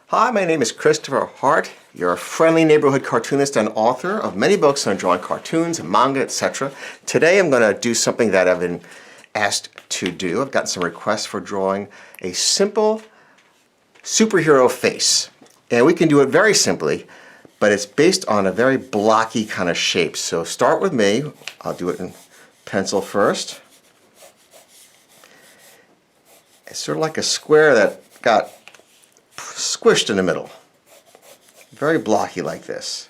Hi, my name is Christopher Hart, your friendly neighborhood cartoonist and author of many books on drawing cartoons, manga, etc. Today I'm going to do something that I've been asked to do. I've gotten some requests for drawing a simple superhero face. And we can do it very simply, but it's based on a very blocky kind of shape. So start with me. I'll do it in pencil first. It's sort of like a square that got squished in the middle. Very blocky like this.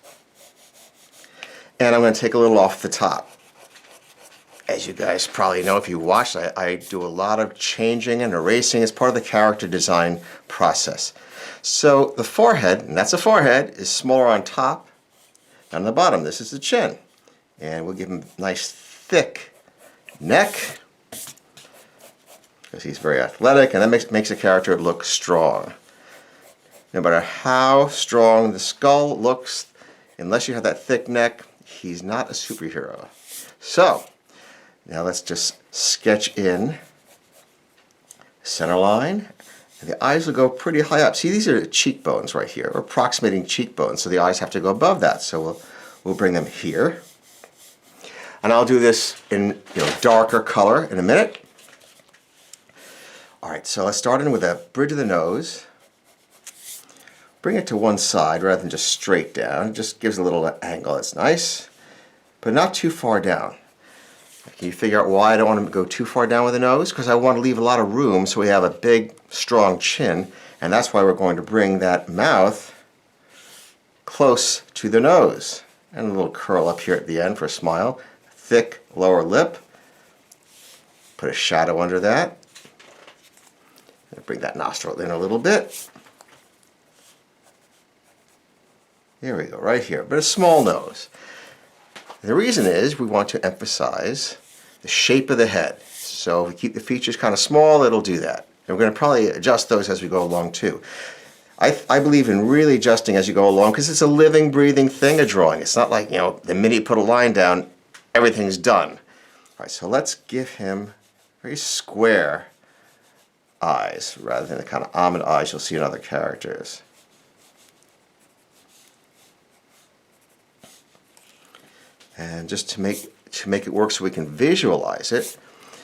And I'm going to take a little off the top. As you guys probably know if you watched, I do a lot of changing and erasing as part of the character design process. So the forehead, and that's a forehead, is smaller on top than on the bottom. This is the chin. And we'll give him a nice thick neck because he's very athletic, and that makes the character look strong. No matter how strong the skull looks, unless you have that thick neck, he's not a superhero. So, now let's just sketch in center line. And the eyes will go pretty high up. See, these are cheekbones right here. We're approximating cheekbones, so the eyes have to go above that. So we'll bring them here. And I'll do this in darker color in a minute. All right, so let's start in with a bridge of the nose. Bring it to one side rather than just straight down. It just gives a little angle. That's nice, but not too far down. Can you figure out why I don't want to go too far down with the nose? Because I want to leave a lot of room so we have a big, strong chin, and that's why we're going to bring that mouth close to the nose. And a little curl up here at the end for a smile. Thick lower lip. Put a shadow under that. Bring that nostril in a little bit. There we go, right here, but a small nose. And the reason is we want to emphasize the shape of the head. So if we keep the features kind of small, it'll do that. And we're going to probably adjust those as we go along too. I believe in really adjusting as you go along because it's a living, breathing thing, a drawing. It's not like, the minute you put a line down, everything's done. All right, so let's give him very square eyes rather than the kind of almond eyes you'll see in other characters. And just to make it work so we can visualize it,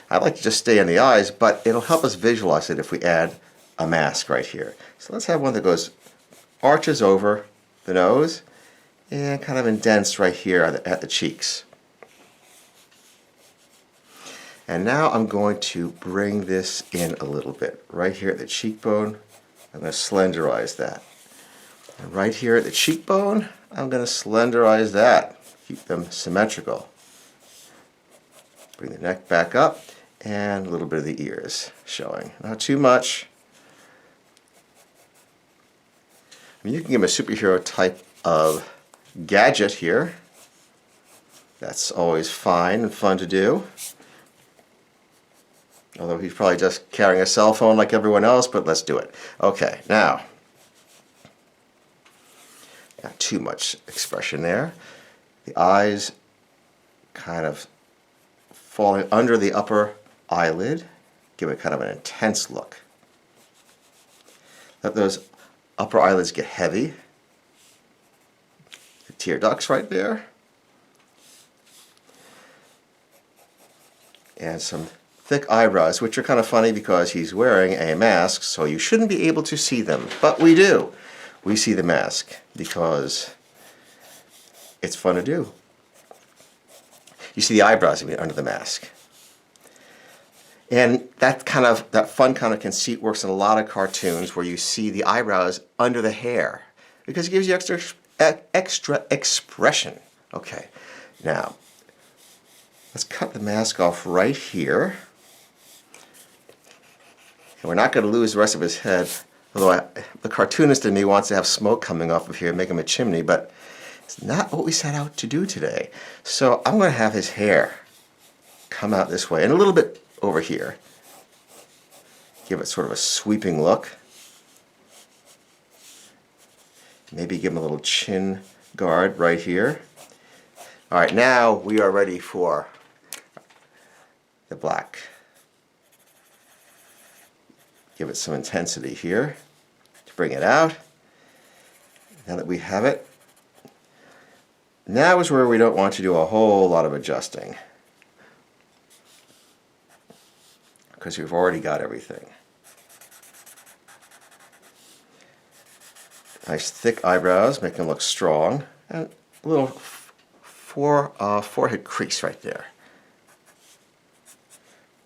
I like to just stay on the eyes, but it'll help us visualize it if we add a mask right here. So let's have one that arches over the nose and kind of indents right here at the cheeks. And now I'm going to bring this in a little bit. Right here at the cheekbone, I'm going to slenderize that. And right here at the cheekbone, I'm going to slenderize that. Keep them symmetrical. Bring the neck back up and a little bit of the ears showing. Not too much. I mean, you can give him a superhero type of gadget here. That's always fine and fun to do. Although he's probably just carrying a cell phone like everyone else, but let's do it. Okay, now, not too much expression there. The eyes kind of falling under the upper eyelid, give it kind of an intense look. Let those upper eyelids get heavy. The tear ducts right there. And some thick eyebrows, which are kind of funny because he's wearing a mask, so you shouldn't be able to see them. But we do. We see the mask because it's fun to do. You see the eyebrows under the mask. And that fun kind of conceit works in a lot of cartoons where you see the eyebrows under the hair because it gives you extra expression. Okay, now let's cut the mask off right here. And we're not going to lose the rest of his head, although the cartoonist in me wants to have smoke coming off of here and make him a chimney, but it's not what we set out to do today. So I'm going to have his hair come out this way and a little bit over here. Give it sort of a sweeping look. Maybe give him a little chin guard right here. All right, now we are ready for the black. Give it some intensity here to bring it out. Now that we have it, now is where we don't want to do a whole lot of adjusting, because we've already got everything. Nice thick eyebrows, make them look strong, and a little forehead crease right there.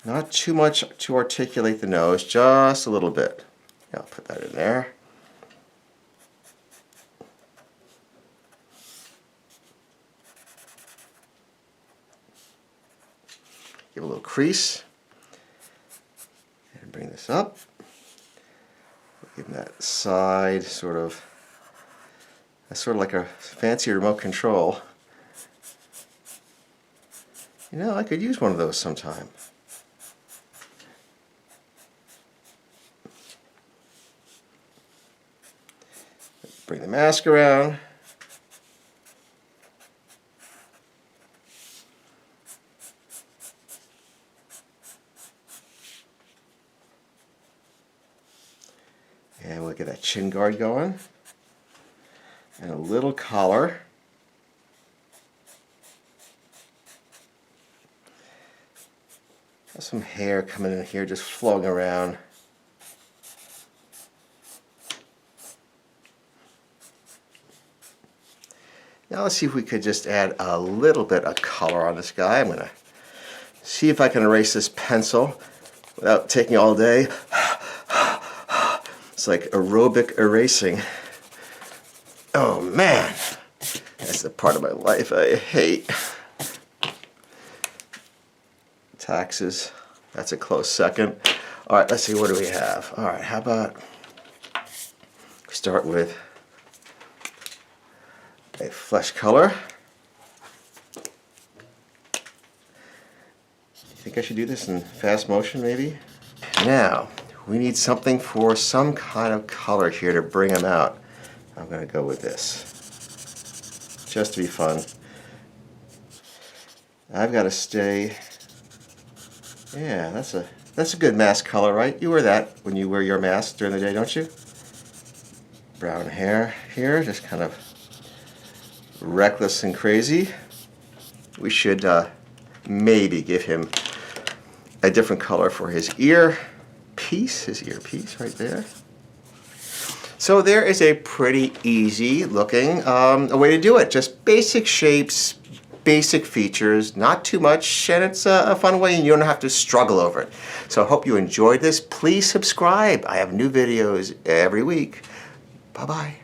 Not too much to articulate the nose, just a little bit. I'll put that in there. Give a little crease. And bring this up. Give them that side sort of, that's sort of like a fancy remote control. You know, I could use one of those sometime. Bring the mask around. And we'll get that chin guard going. And a little collar. Got some hair coming in here, just flowing around. Now let's see if we could just add a little bit of color on this guy. I'm going to see if I can erase this pencil without taking all day. It's like aerobic erasing. Oh man, that's the part of my life I hate. Taxes, that's a close second. All right, let's see, what do we have? All right, how about we start with a flesh color. You think I should do this in fast motion maybe? Now, we need something for some kind of color here to bring them out. I'm going to go with this, just to be fun. I've got to stay, yeah, that's a good mask color, right? You wear that when you wear your mask during the day, don't you? Brown hair here, just kind of reckless and crazy. We should maybe give him a different color for his earpiece, right there. So there is a pretty easy looking a way to do it. Just basic shapes, basic features, not too much, and it's a fun way and you don't have to struggle over it. So I hope you enjoyed this. Please subscribe. I have new videos every week. Bye-bye.